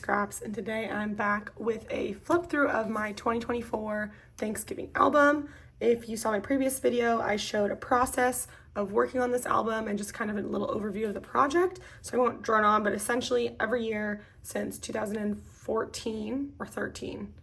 Scraps, and today I'm back with a flip through of my 2024 Thanksgiving album. If you saw my previous video, I showed a process of working on this album and just kind of a little overview of the project, so I won't drone on, but essentially every year since 2014 or 13,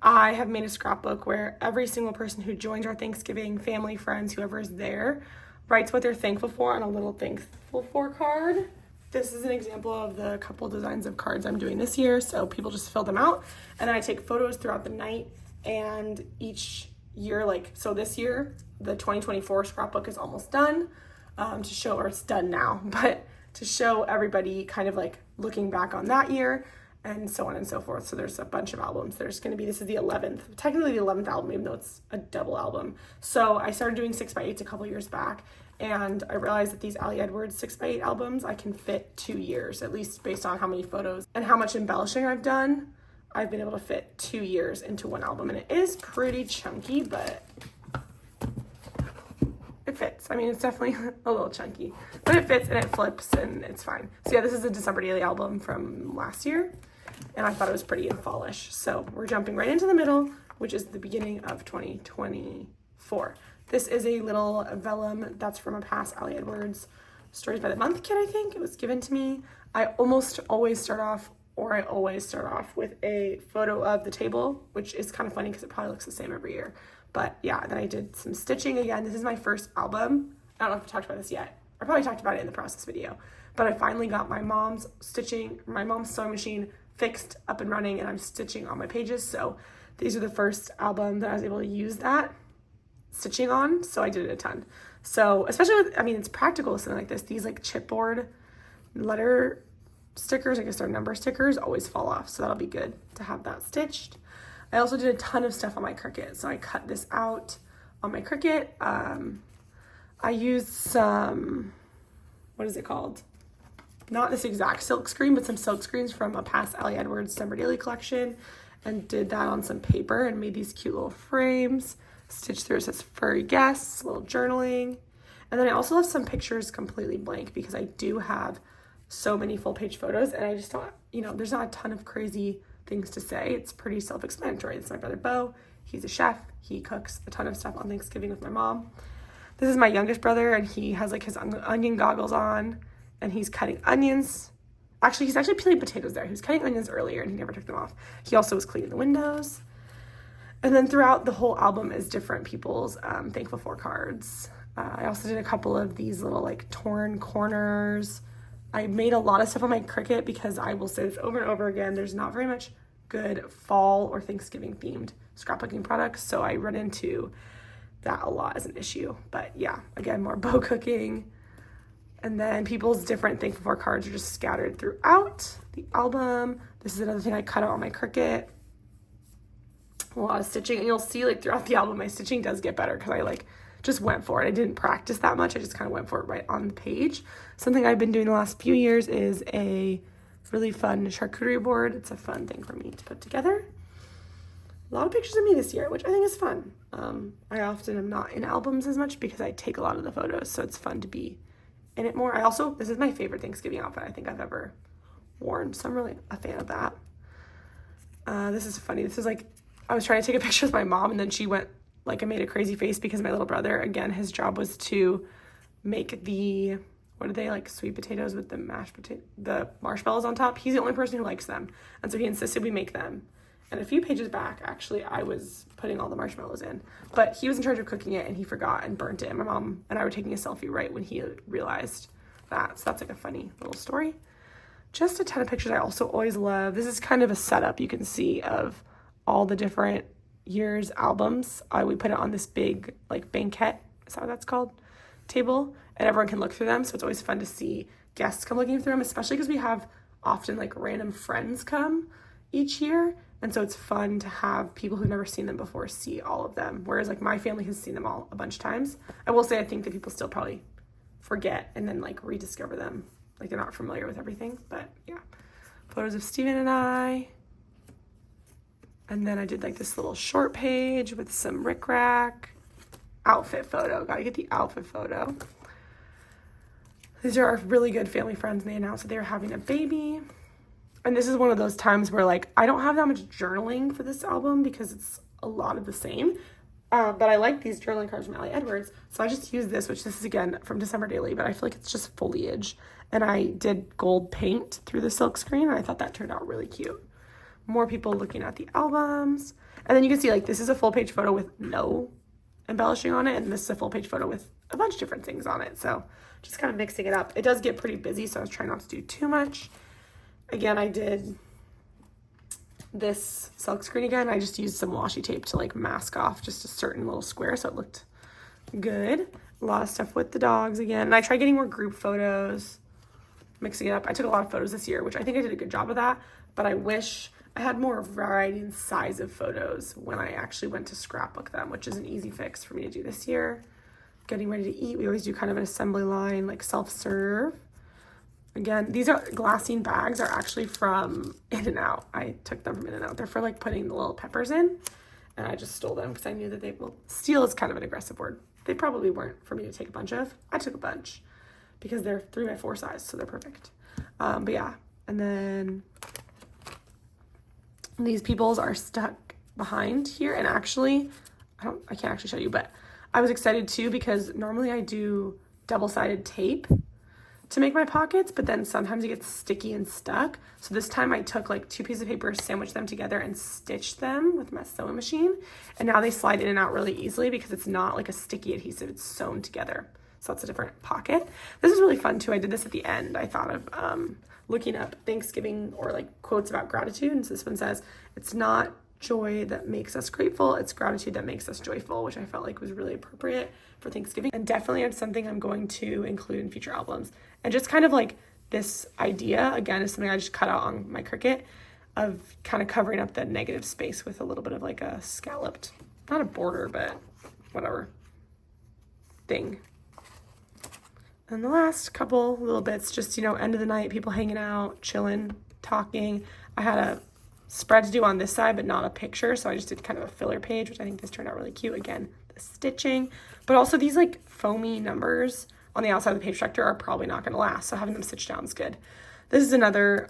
I have made a scrapbook where every single person who joins our Thanksgiving, family, friends, whoever is there, writes what they're thankful for on a little thankful for card. This is an example of the couple designs of cards I'm doing this year, so people just fill them out, and then I take photos throughout the night, and each year, so this year, the 2024 scrapbook is almost done, to show, or it's done now, but to show everybody kind of like looking back on that year, and so on and so forth. So there's a bunch of albums. This is the 11th, technically the 11th album, even though it's a double album. So I started doing 6x8s a couple years back, and I realized that these Ali Edwards 6x8 albums, I can fit 2 years, at least based on how many photos and how much embellishing I've done. I've been able to fit 2 years into one album, and it is pretty chunky, but it fits. I mean, it's definitely a little chunky, but it fits and it flips and it's fine. So yeah, this is a December Daily album from last year, and I thought it was pretty and fallish. So we're jumping right into the middle, which is the beginning of 2024. This is a little vellum that's from a past Ali Edwards Stories by the Month kit, I think. It was given to me. I always start off with a photo of the table, which is kind of funny because it probably looks the same every year. But yeah, then I did some stitching again. This is my first album. I don't know if I talked about this yet. I probably talked about it in the process video, but I finally got my mom's sewing machine fixed, up and running, and I'm stitching on my pages. So these are the first album that I was able to use that stitching on. So I did it a ton. So especially with, it's practical with something like this. These like chipboard letter stickers, I guess they're number stickers, always fall off. So that'll be good to have that stitched. I also did a ton of stuff on my Cricut. So I cut this out on my Cricut. I used some, what is it called? Not this exact silk screen, but some silk screens from a past Ali Edwards December Daily collection, and did that on some paper and made these cute little frames. Stitched through, it says furry guests, a little journaling. And then I also have some pictures completely blank because I do have so many full page photos, and I just don't, there's not a ton of crazy things to say. It's pretty self-explanatory. This is my brother Bo. He's a chef. He cooks a ton of stuff on Thanksgiving with my mom. This is my youngest brother, and he has like his onion goggles on, and he's cutting onions. Actually, he's actually peeling potatoes there. He was cutting onions earlier, and he never took them off. He also was cleaning the windows. And then throughout the whole album is different people's thankful for cards. I also did a couple of these little like torn corners. I made a lot of stuff on my Cricut because I will say this over and over again, there's not very much good fall or Thanksgiving themed scrapbooking products, so I run into that a lot as an issue. But yeah, again, more bow cooking. And then people's different thankful for cards are just scattered throughout the album. This is another thing I cut out on my Cricut. A lot of stitching, and you'll see like throughout the album my stitching does get better because I just went for it. I didn't practice that much. I just kind of went for it right on the page. Something I've been doing the last few years is a really fun charcuterie board. It's a fun thing for me to put together. A lot of pictures of me this year, which I think is fun. I often am not in albums as much because I take a lot of the photos, so it's fun to be in it more. This is my favorite Thanksgiving outfit I think I've ever worn, so I'm really a fan of that. This is funny. This is I was trying to take a picture with my mom, and then she went, I made a crazy face because my little brother, again, his job was to make the, what are they, sweet potatoes with the the marshmallows on top. He's the only person who likes them, and so he insisted we make them. And a few pages back, actually, I was putting all the marshmallows in, but he was in charge of cooking it, and he forgot and burnt it, and my mom and I were taking a selfie right when he realized that. So that's a funny little story. Just a ton of pictures I also always love. This is kind of a setup you can see of all the different year's albums. We put it on this big banquette, is that what that's called, table, and everyone can look through them. So it's always fun to see guests come looking through them, especially because we have often random friends come each year, and so it's fun to have people who've never seen them before see all of them, whereas my family has seen them all a bunch of times. I will say I think that people still probably forget and then rediscover them, they're not familiar with everything. But yeah, photos of Steven and I. And then I did this little short page with some rickrack. Outfit photo. Gotta get the outfit photo. These are our really good family friends, and they announced that they were having a baby. And this is one of those times where like I don't have that much journaling for this album because it's a lot of the same. But I like these journaling cards from Allie Edwards. So I just used this, which this is again from December Daily, but I feel like it's just foliage. And I did gold paint through the silk screen, and I thought that turned out really cute. More people looking at the albums. And then you can see like this is a full page photo with no embellishing on it, and this is a full page photo with a bunch of different things on it. So just kind of mixing it up. It does get pretty busy, so I was trying not to do too much. Again, I did this silk screen again. I just used some washi tape to like mask off just a certain little square so it looked good. A lot of stuff with the dogs again. And I tried getting more group photos, mixing it up. I took a lot of photos this year, which I think I did a good job of that, but I wish I had more variety and size of photos when I actually went to scrapbook them, which is an easy fix for me to do this year. Getting ready to eat. We always do kind of an assembly line, like self-serve. Again, these are glassine bags are actually from In-N-Out. I took them from In-N-Out. They're for like putting the little peppers in, and I just stole them because I knew that they, well, steal is kind of an aggressive word. They probably weren't for me to take a bunch of. I took a bunch because they're 3x4 size, so they're perfect. But yeah, and then these peoples are stuck behind here, and actually, I can't actually show you, but I was excited too because normally I do double-sided tape to make my pockets, but then sometimes it gets sticky and stuck. So this time I took like 2 pieces of paper, sandwiched them together, and stitched them with my sewing machine. And now they slide in and out really easily because it's not like a sticky adhesive, it's sewn together. So that's a different pocket. This is really fun too. I did this at the end. I thought of looking up Thanksgiving or like quotes about gratitude. And so this one says, it's not joy that makes us grateful, it's gratitude that makes us joyful, which I felt like was really appropriate for Thanksgiving, and definitely it's something I'm going to include in future albums. And just kind of like this idea, again, is something I just cut out on my Cricut, of kind of covering up the negative space with a little bit of like a scalloped, not a border, but whatever thing. And the last couple little bits, just, you know, end of the night, people hanging out, chilling, talking. I had a spread to do on this side, but not a picture, so I just did kind of a filler page, which I think this turned out really cute. Again, the stitching, but also these like foamy numbers on the outside of the page protector are probably not going to last, so having them stitched down is good. This is another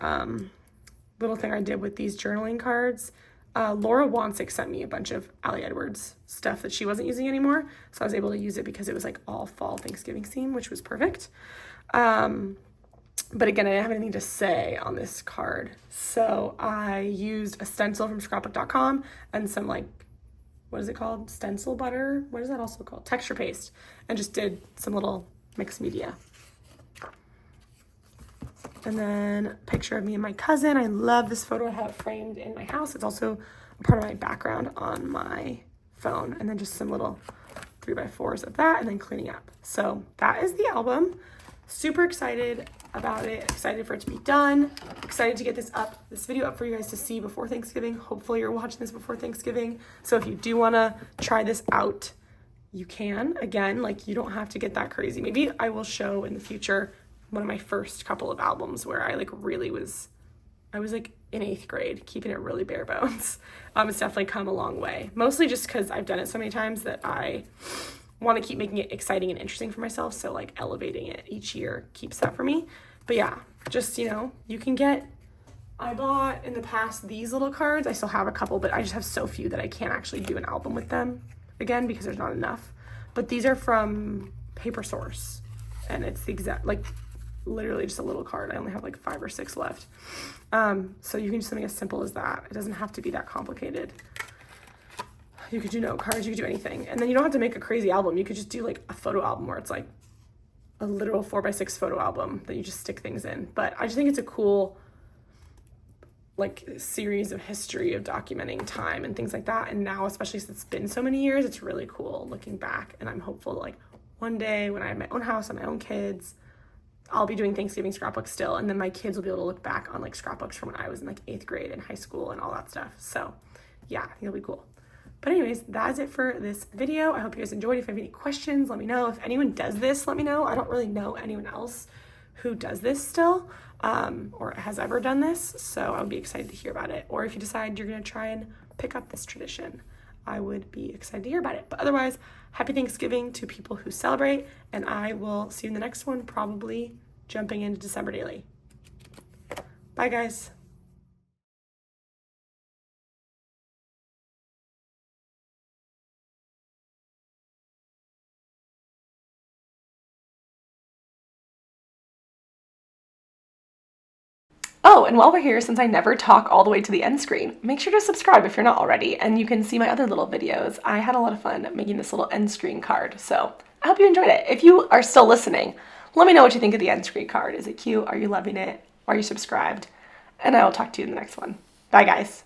little thing I did with these journaling cards. Laura Wansick sent me a bunch of Allie Edwards stuff that she wasn't using anymore, so I was able to use it because it was like all fall Thanksgiving theme, which was perfect. But again, I didn't have anything to say on this card. So I used a stencil from scrapbook.com and some like, what is it called? Stencil butter? What is that also called? Texture paste. And just did some little mixed media. And then a picture of me and my cousin. I love this photo. I have it framed in my house. It's also a part of my background on my phone. And then just some little 3x4s of that and then cleaning up. So that is the album. Super excited about it, excited for it to be done, excited to get this video up for you guys to see before Thanksgiving. Hopefully you're watching this before Thanksgiving. So if you do want to try this out, you can. Again, like you don't have to get that crazy. Maybe I will show in the future one of my first couple of albums where I like really was, I was like in 8th grade, keeping it really bare bones. It's definitely come a long way. Mostly just because I've done it so many times that I want to keep making it exciting and interesting for myself, so like elevating it each year keeps that for me. But yeah, just, you know, you can get, I bought in the past these little cards. I still have a couple, but I just have so few that I can't actually do an album with them again because there's not enough. But these are from Paper Source, and it's the exact, like literally just a little card. I only have like 5 or 6 left. So you can do something as simple as that. It doesn't have to be that complicated. You could do note cards, you could do anything. And then you don't have to make a crazy album. You could just do like a photo album where it's like a literal 4x6 photo album that you just stick things in. But I just think it's a cool like series of history of documenting time and things like that. And now, especially since it's been so many years, it's really cool looking back. And I'm hopeful like one day when I have my own house and my own kids, I'll be doing Thanksgiving scrapbooks still. And then my kids will be able to look back on like scrapbooks from when I was in like 8th grade and high school and all that stuff. So yeah, I think it'll be cool. But anyways, that is it for this video. I hope you guys enjoyed. If you have any questions, let me know. If anyone does this, let me know. I don't really know anyone else who does this still or has ever done this. So I would be excited to hear about it. Or if you decide you're going to try and pick up this tradition, I would be excited to hear about it. But otherwise, happy Thanksgiving to people who celebrate. And I will see you in the next one, probably jumping into December Daily. Bye, guys. Oh, and while we're here, since I never talk all the way to the end screen, make sure to subscribe if you're not already, and you can see my other little videos. I had a lot of fun making this little end screen card, so I hope you enjoyed it. If you are still listening, let me know what you think of the end screen card. Is it cute? Are you loving it? Are you subscribed? And I will talk to you in the next one. Bye, guys.